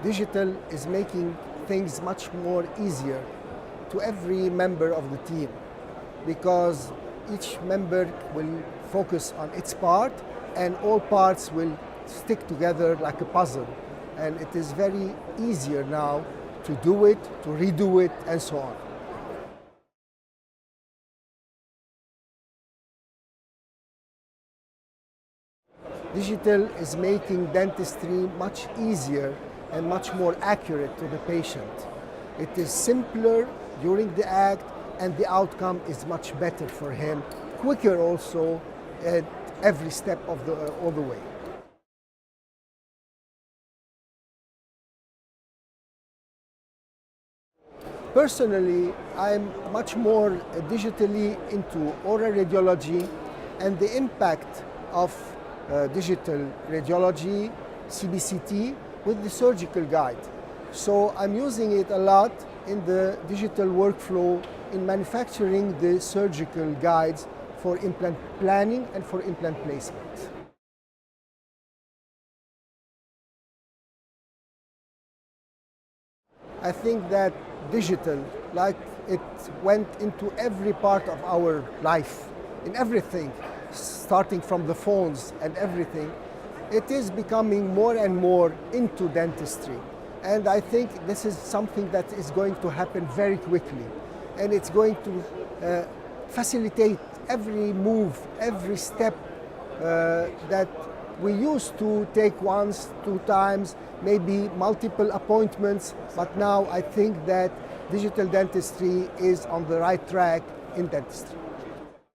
Digital is making things much more easier to every member of the team because each member will focus on its part and all parts will stick together like a puzzle. And it is very easier now to do it, to redo it, and so on. Digital is making dentistry much easier and much more accurate to the patient. It is simpler during the act and the outcome is much better for him, quicker also at every step of all the way. Personally, I'm much more digitally into oral radiology and the impact of digital radiology, CBCT, with the surgical guide. So I'm using it a lot in the digital workflow in manufacturing the surgical guides for implant planning and for implant placement. I think that digital, like it went into every part of our life, in everything, starting from the phones and everything, it is becoming more and more into dentistry. And I think this is something that is going to happen very quickly. And it's going to facilitate every move, every step that we used to take once, 2 times, maybe multiple appointments. But now I think that digital dentistry is on the right track in dentistry.